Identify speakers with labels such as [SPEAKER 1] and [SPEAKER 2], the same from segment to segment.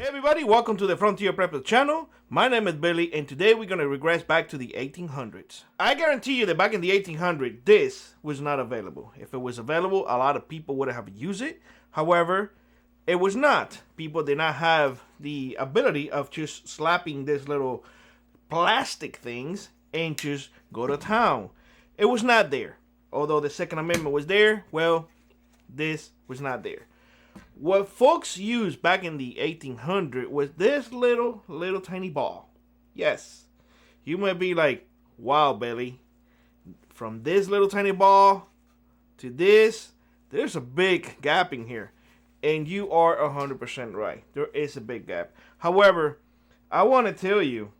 [SPEAKER 1] Hey everybody, welcome to the Frontier Preppers channel. My name is Billy, and today we're going to regress back to the 1800s. I guarantee you that back in the 1800s, this was not available. If it was available, a lot of people would have used it. However, it was not. People did not have the ability of just slapping this little plastic things and just go to town. It was not there. Although the Second Amendment was there, well, this was not there. What folks used back in the 1800s was this little tiny ball. Yes, you might be like, wow, Billy, from this little tiny ball to this, there's a big gap in here. And you are 100% right. There is a big gap. However, I want to tell you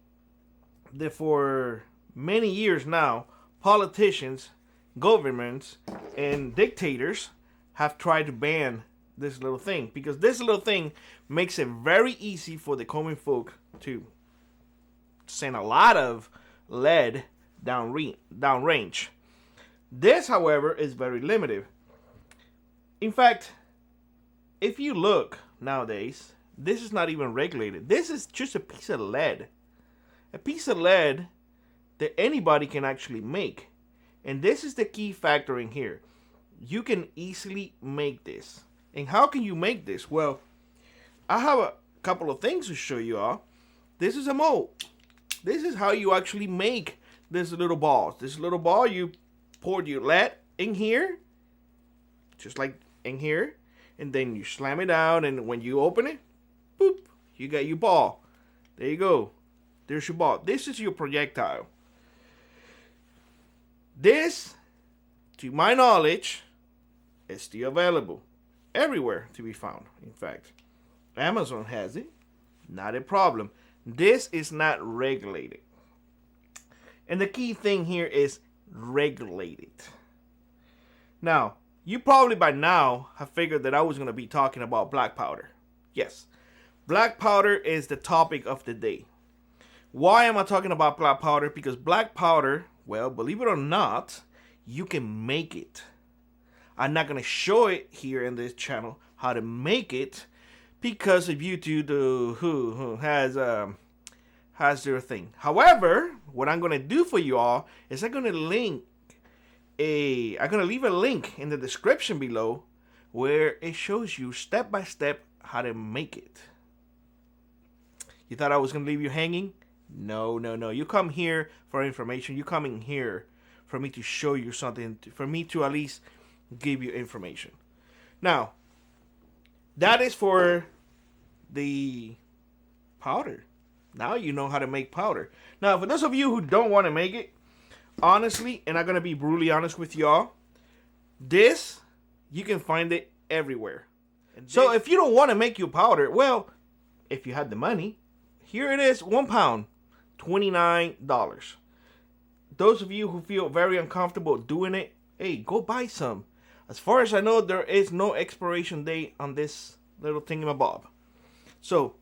[SPEAKER 1] that for many years now, politicians, governments, and dictators have tried to ban this little thing, because this little thing makes it very easy for the common folk to send a lot of lead downrange. This, however, is very limited. In fact, if you look nowadays, this is not even regulated. This is just a piece of lead. A piece of lead that anybody can actually make. And this is the key factor in here. You can easily make this. And how can you make this? Well, I have a couple of things to show you all. This is a mold. This is how you actually make this little ball. This little ball, you pour your lead in here, just like in here, and then you slam it down, and when you open it, boop, you got your ball. There you go. There's your ball. This is your projectile. This, to my knowledge, is still available. Everywhere to be found, in fact. Amazon has it. Not a problem. This is not regulated. And the key thing here is regulated. Now, you probably by now have figured that I was going to be talking about black powder. Yes, black powder is the topic of the day. Why am I talking about black powder? Because black powder, well, believe it or not, you can make it. I'm not going to show it here in this channel how to make it because of YouTube who has their thing. However, what I'm going to do for you all is I'm going to leave a link in the description below where it shows you step by step how to make it. You thought I was going to leave you hanging? No. You come here for information. You come in here for me to show you something, for me to at least give you information. Now, that is for the powder. Now you know how to make powder. Now, for those of you who don't want to make it, honestly, and I'm going to be brutally honest with y'all, this, you can find it everywhere. So if you don't want to make your powder, well, if you had the money, here it is, 1 pound, $29. Those of you who feel very uncomfortable doing it, hey, go buy some. As far as I know, there is no expiration date on this little thingamabob. So,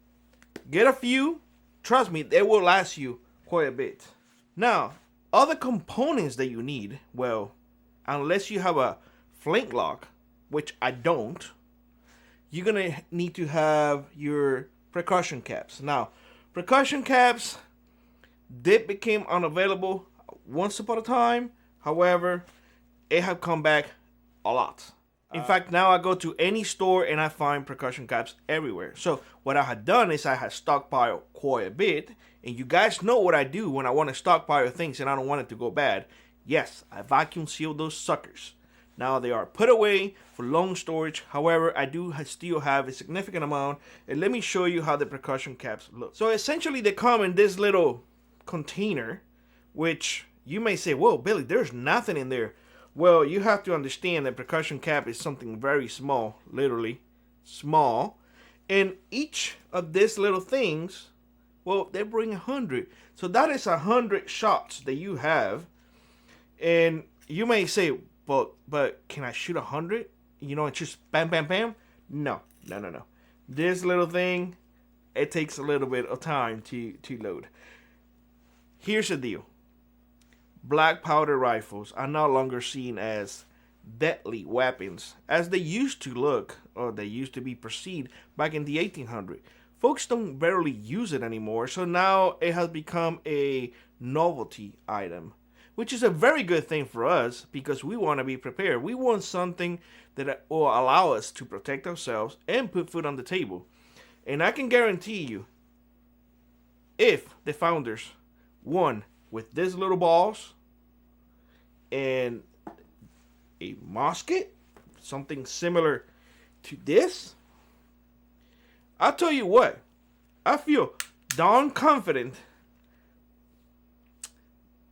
[SPEAKER 1] get a few. Trust me, they will last you quite a bit. Now, other components that you need, well, unless you have a flintlock, which I don't, you're going to need to have your percussion caps. Now, percussion caps did become unavailable once upon a time. However, it have come back a lot. In fact, now I go to any store and I find percussion caps everywhere. So what I had done is I had stockpiled quite a bit. And you guys know what I do when I want to stockpile things and I don't want it to go bad. Yes, I vacuum seal those suckers. Now they are put away for long storage. However, I do still have a significant amount. And let me show you how the percussion caps look. So essentially they come in this little container, which you may say, whoa, Billy, there's nothing in there. Well, you have to understand that percussion cap is something very small, literally small. And each of these little things, well, they bring 100. So that is 100 shots that you have. And you may say, but can I shoot 100? You know, and just bam, bam, bam? No. This little thing, it takes a little bit of time to load. Here's the deal. Black powder rifles are no longer seen as deadly weapons as they used to look, or they used to be perceived back in the 1800s. folks don't barely use it anymore. So now it has become a novelty item, which is a very good thing for us because we want to be prepared. We want something that will allow us to protect ourselves and put food on the table. And I can guarantee you, if the founders won with these little balls and a musket, something similar to this, I'll tell you what, I feel darn confident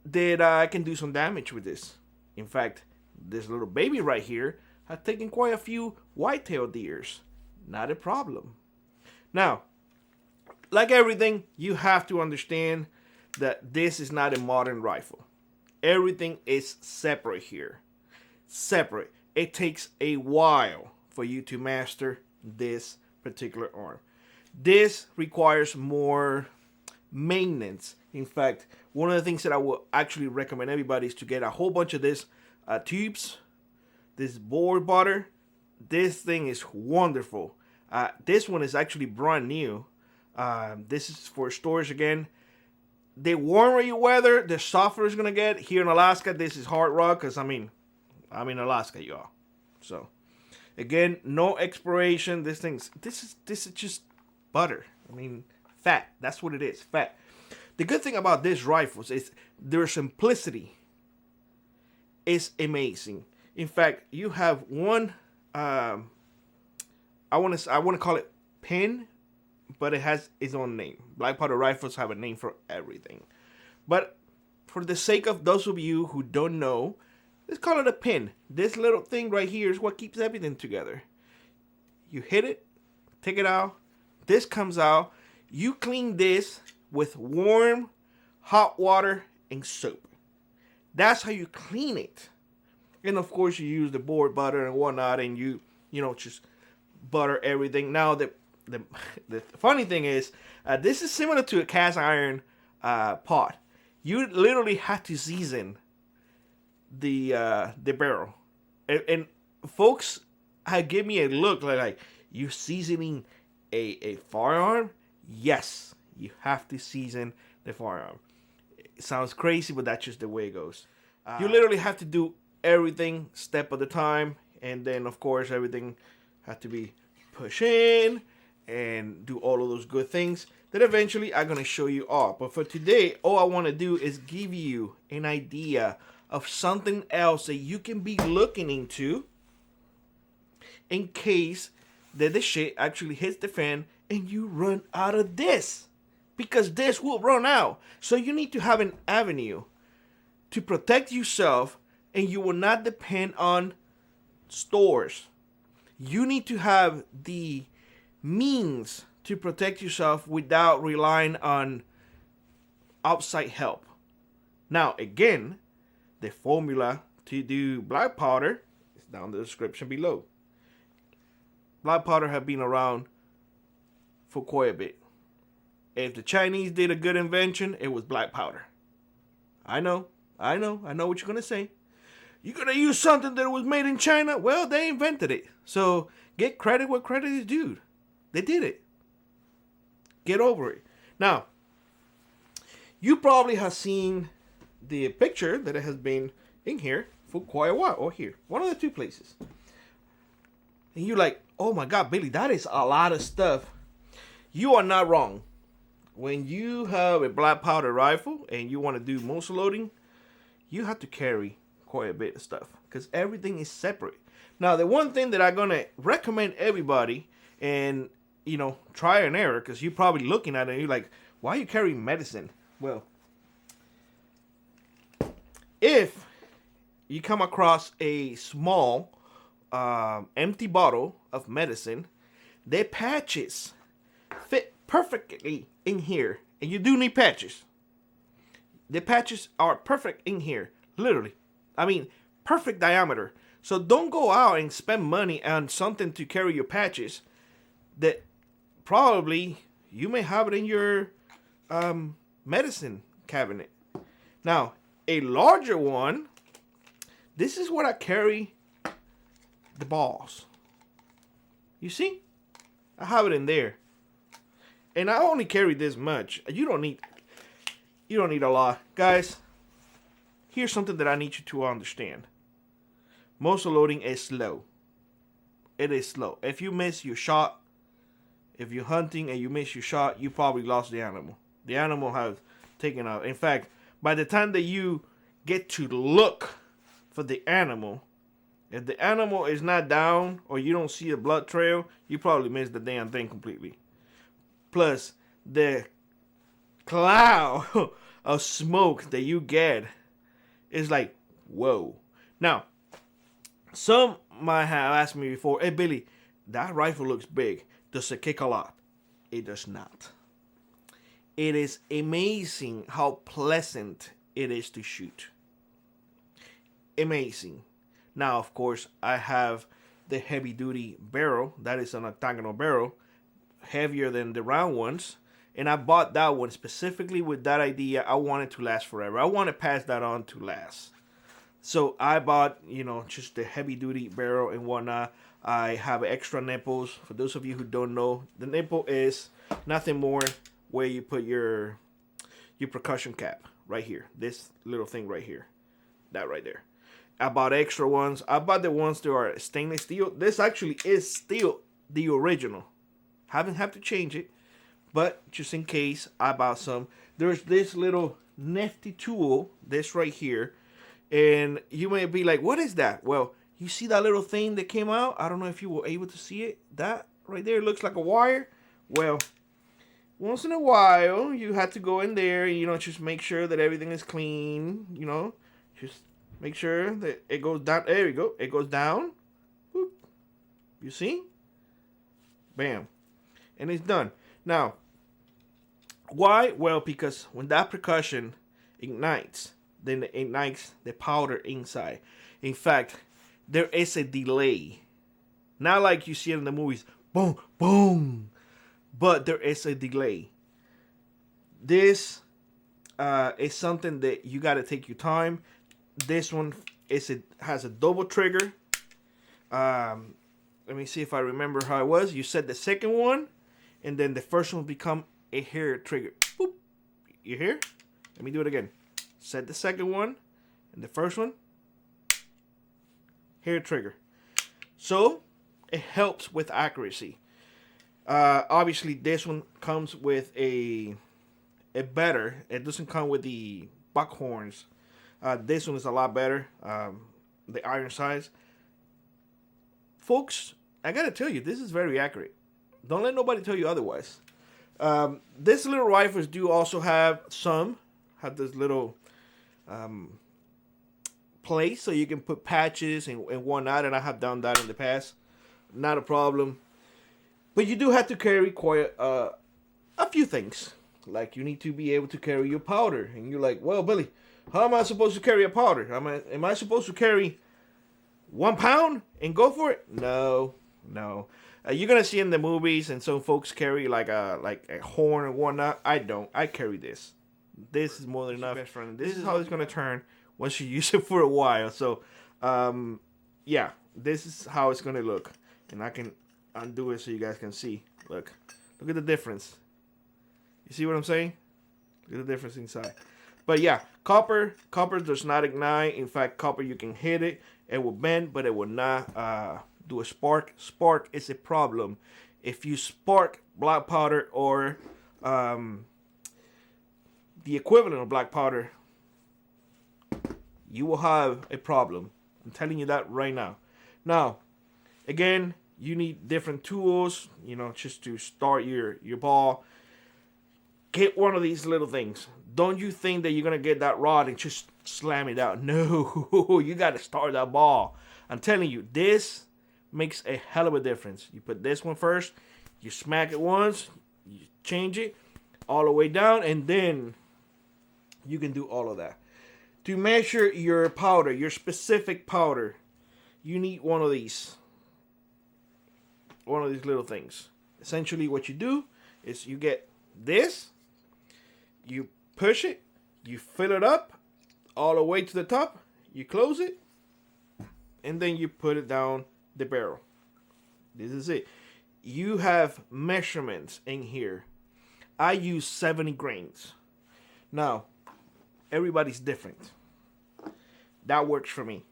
[SPEAKER 1] that I can do some damage with this. In fact, this little baby right here has taken quite a few white-tailed deers. Not a problem. Now, like everything, you have to understand that this is not a modern rifle. Everything is separate here. Separate. It takes a while for you to master this particular arm. This requires more maintenance. In fact, one of the things that I will actually recommend everybody is to get a whole bunch of this tubes, this board butter. This thing is wonderful. This one is actually brand new. This is for storage again. The warmer you weather, the softer it's gonna get. Here in Alaska, this is hard rock because I'm in Alaska, y'all. So again, no expiration. This is just butter. I mean, fat. That's what it is, fat. The good thing about these rifles is their simplicity is amazing. In fact, you have one. I want to call it pin, but it has its own name. Black powder rifles have a name for everything. But for the sake of those of you who don't know, let's call it a pin. This little thing right here is what keeps everything together. You hit it, take it out. This comes out. You clean this with warm, hot water and soap. That's how you clean it. And of course, you use the board butter and whatnot, and you just butter everything. Now, the funny thing is, this is similar to a cast iron pot. You literally have to season the barrel, and folks give me a look like you seasoning a firearm. Yes, you have to season the firearm. It sounds crazy, but that's just the way it goes. You literally have to do everything step at a time, and then of course everything has to be pushed in and do all of those good things that eventually I'm going to show you all. But for today, all I want to do is give you an idea of something else that you can be looking into in case that the shit actually hits the fan and you run out of this, because this will run out. So you need to have an avenue to protect yourself, and you will not depend on stores. You need to have the means to protect yourself without relying on outside help. Now, again, the formula to do black powder is down in the description below. Black powder have been around for quite a bit. If the Chinese did a good invention, it was black powder. I know what you're going to say. You're going to use something that was made in China? Well, they invented it. So get credit where credit is due. They did it. Get over it. Now, you probably have seen the picture that it has been in here for quite a while. Or here. One of the two places. And you're like, oh my God, Billy, that is a lot of stuff. You are not wrong. When you have a black powder rifle and you want to do muzzle loading, you have to carry quite a bit of stuff because everything is separate. Now, the one thing that I'm going to recommend everybody, and try and error, because you're probably looking at it and you're like, why are you carrying medicine? Well, if you come across a small empty bottle of medicine, the patches fit perfectly in here, and you do need patches. The patches are perfect in here, literally. I mean, perfect diameter. So don't go out and spend money on something to carry your patches that probably you may have it in your medicine cabinet. Now, a larger one, this is what I carry the balls. You see? I have it in there. And I only carry this much. You don't need a lot. Guys, here's something that I need you to understand. Muzzle loading is slow. It is slow. If you miss your shot, if you're hunting and you miss your shot, you probably lost the animal. The animal has taken out. In fact, by the time that you get to look for the animal, if the animal is not down or you don't see a blood trail, you probably missed the damn thing completely. Plus, the cloud of smoke that you get is like, whoa. Now, some might have asked me before, hey Billy, that rifle looks big. Does it kick a lot? It does not. It is amazing how pleasant it is to shoot. Amazing. Now, of course, I have the heavy duty barrel. That is an octagonal barrel, heavier than the round ones. And I bought that one specifically with that idea. I want it to last forever. I want to pass that on to last. So I bought, just the heavy duty barrel and whatnot. I have extra nipples. For those of you who don't know, the nipple is nothing more where you put your percussion cap right here. This little thing right here. That right there. I bought extra ones. I bought the ones that are stainless steel. This actually is still the original. Haven't had to change it. But just in case, I bought some. There's this little nifty tool. This right here. And you may be like, what is that? Well, you see that little thing that came out? I don't know if you were able to see it. That right there looks like a wire. Well, once in a while, you have to go in there and, just make sure that everything is clean. Just make sure that it goes down. There we go. It goes down. Boop. You see? Bam. And it's done. Now, why? Well, because when that percussion ignites, then it ignites the powder inside. In fact, there is a delay. Not like you see it in the movies. Boom, boom. But there is a delay. This is something that you got to take your time. This one has a double trigger. Let me see if I remember how it was. You set the second one, and then the first one will become a hair trigger. Boop. You hear? Let me do it again. Set the second one, and the first one, hair trigger. So it helps with accuracy. Obviously, this one comes with a better. It doesn't come with the buckhorns. This one is a lot better. The iron size. Folks, I gotta tell you, this is very accurate. Don't let nobody tell you otherwise. This little rifles do also have this little place so you can put patches and whatnot, and I have done that in the past. Not a problem. But you do have to carry quite a few things. Like you need to be able to carry your powder. And you're like, well, Billy, how am I supposed to carry a powder? Am I supposed to carry 1 pound and go for it? No. You're gonna see in the movies, and some folks carry like a horn or whatnot. I don't. I carry this. This is more than enough. Best friend. This is how it's gonna turn once you use it for a while. So, yeah, this is how it's gonna look, and I can undo it so you guys can see. Look at the difference. You see what I'm saying? Look at the difference inside. But yeah, copper does not ignite. In fact, copper, you can hit it, it will bend, but it will not do a spark. Spark is a problem. If you spark black powder or the equivalent of black powder, you will have a problem. I'm telling you that right now. Now, again, you need different tools, just to start your ball. Get one of these little things. Don't you think that you're going to get that rod and just slam it out. No, you got to start that ball. I'm telling you, this makes a hell of a difference. You put this one first, you smack it once, you change it all the way down, and then you can do all of that. To measure your powder, your specific powder, you need one of these little things. Essentially what you do is you get this, you push it, you fill it up all the way to the top, you close it, and then you put it down the barrel. This is it. You have measurements in here. I use 70 grains. Now, everybody's different. That works for me.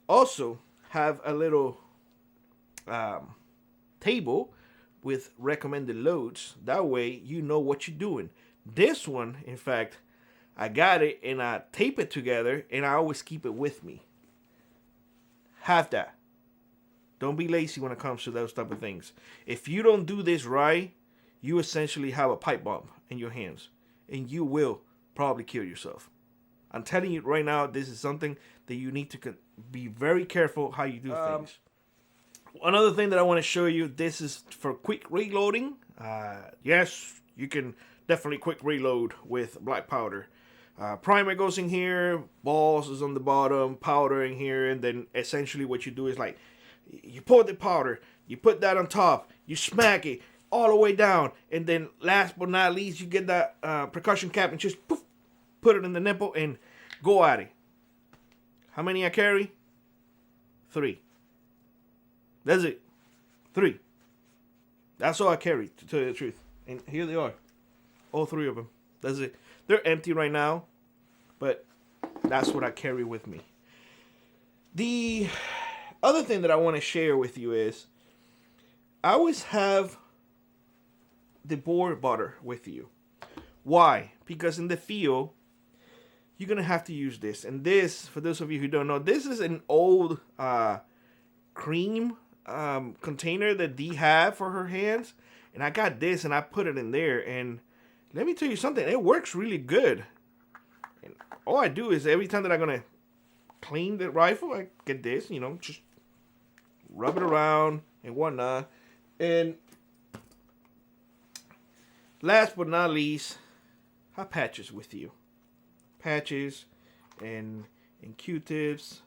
[SPEAKER 1] Also, have a little table with recommended loads. That way, you know what you're doing. This one, in fact, I got it and I tape it together and I always keep it with me. Have that. Don't be lazy when it comes to those type of things. If you don't do this right, you essentially have a pipe bomb in your hands and you will probably kill yourself. I'm telling you right now, this is something that you need to be very careful how you do things. Another thing that I want to show you, this is for quick reloading. Yes, you can definitely quick reload with black powder. Primer goes in here, balls is on the bottom, powder in here, and then essentially what you do is like, you pour the powder, you put that on top, you smack it all the way down, and then last but not least, you get that percussion cap and just poof, put it in the nipple and go at it. How many I carry? 3. That's it. 3. That's all I carry, to tell you the truth. And here they are. All 3 of them. That's it. They're empty right now, but that's what I carry with me. The other thing that I want to share with you is I always have the boar butter with you. Why? Because in the field, you're going to have to use this. And this, for those of you who don't know, this is an old cream container that Dee had for her hands. And I got this and I put it in there. And let me tell you something, it works really good. And all I do is every time that I'm going to clean the rifle, I get this, you know, just rub it around and whatnot. And last but not least, have patches with you. Patches and Q-tips.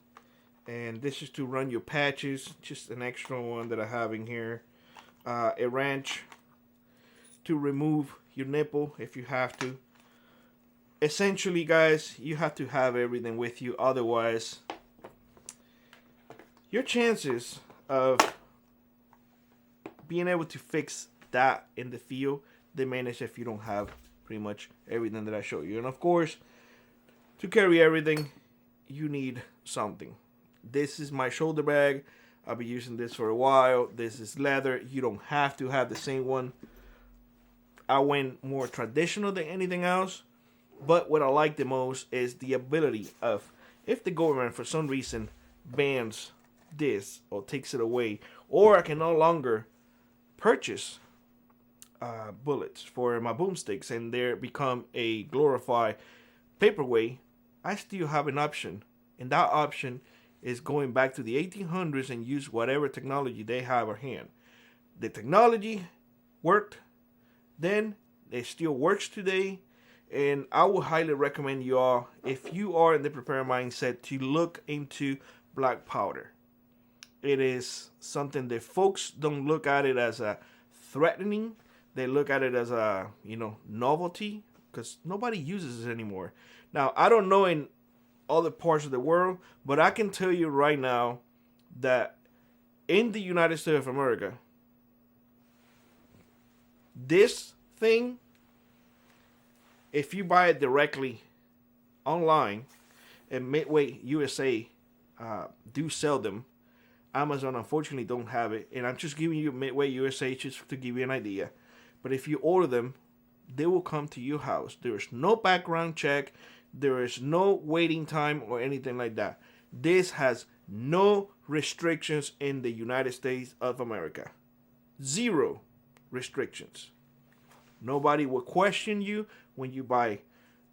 [SPEAKER 1] And this is to run your patches. Just an extra one that I have in here. A wrench to remove your nipple if you have to. Essentially, guys, you have to have everything with you. Otherwise, your chances of being able to fix that in the field diminish if you don't have pretty much everything that I show you. And of course, to carry everything, you need something. This is my shoulder bag. I'll be using this for a while. This is leather. You don't have to have the same one. I went more traditional than anything else. But what I like the most is the ability of, if the government for some reason bans this or takes it away, or I can no longer purchase bullets for my boomsticks and they become a glorified paperweight, I still have an option. And that option is going back to the 1800s and use whatever technology they have at hand. The technology worked then, it still works today, and I would highly recommend you all, if you are in the prepared mindset, to look into black powder. It is something that folks don't look at it as a threatening. They look at it as a, novelty, because nobody uses it anymore. Now, I don't know in other parts of the world, but I can tell you right now that in the United States of America, this thing, if you buy it directly online, and Midway USA do sell them, Amazon unfortunately don't have it, and I'm just giving you Midway USA just to give you an idea. But if you order them, they will come to your house. There is no background check. There is no waiting time or anything like that. This has no restrictions in the United States of America. 0 restrictions. Nobody will question you when you buy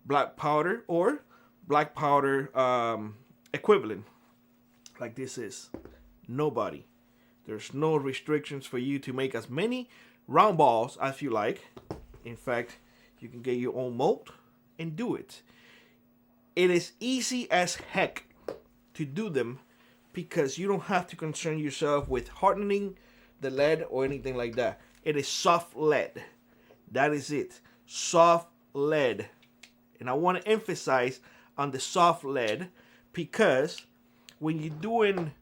[SPEAKER 1] black powder or black powder equivalent like this is. Nobody. There's no restrictions for you to make as many round balls as you like. In fact, you can get your own mold and do it. It is easy as heck to do them because you don't have to concern yourself with hardening the lead or anything like that. It is soft lead. That is it. Soft lead. And I want to emphasize on the soft lead because when you're doing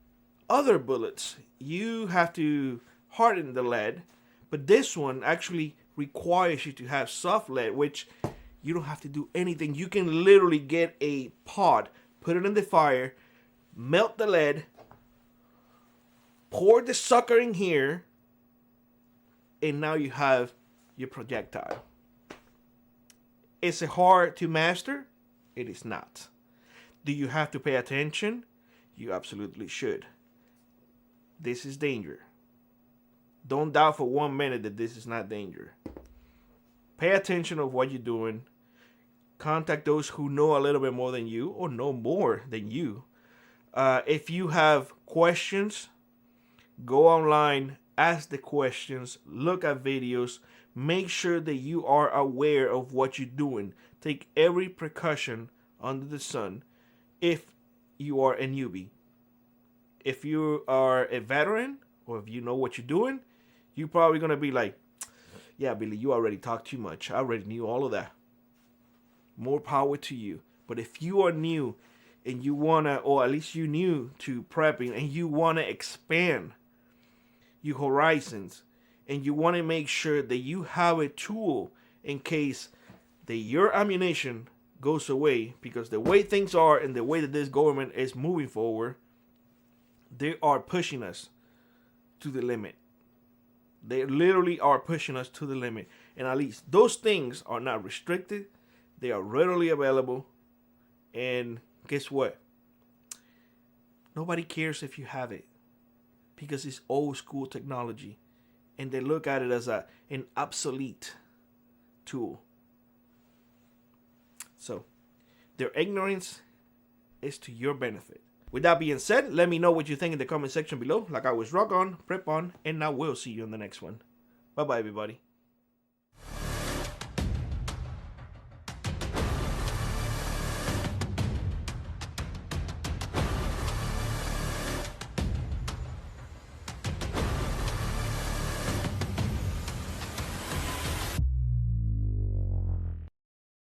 [SPEAKER 1] other bullets, you have to harden the lead. But this one actually requires you to have soft lead, which you don't have to do anything. You can literally get a pot, put it in the fire, melt the lead, pour the sucker in here, and now you have your projectile. Is it hard to master? It is not. Do you have to pay attention? You absolutely should. This is danger. Don't doubt for 1 minute that this is not danger. Pay attention of what you're doing. Contact those who know a little bit more than you or know more than you. If you have questions, go online, ask the questions, look at videos, make sure that you are aware of what you're doing. Take every precaution under the sun if you are a newbie. If you are a veteran or if you know what you're doing, you're probably going to be like, yeah, Billy, you already talked too much. I already knew all of that. More power to you. But if you are new and you want to, or at least you're new to prepping and you want to expand your horizons and you want to make sure that you have a tool in case that your ammunition goes away, because the way things are and the way that this government is moving forward, they are pushing us to the limit. They literally are pushing us to the limit. And at least those things are not restricted. They are readily available. And guess what? Nobody cares if you have it, because it's old school technology. And they look at it as an obsolete tool. So their ignorance is to your benefit. With that being said, let me know what you think in the comment section below. Like I always, rock on, prep on, and I will see you in the next one. Bye-bye, everybody.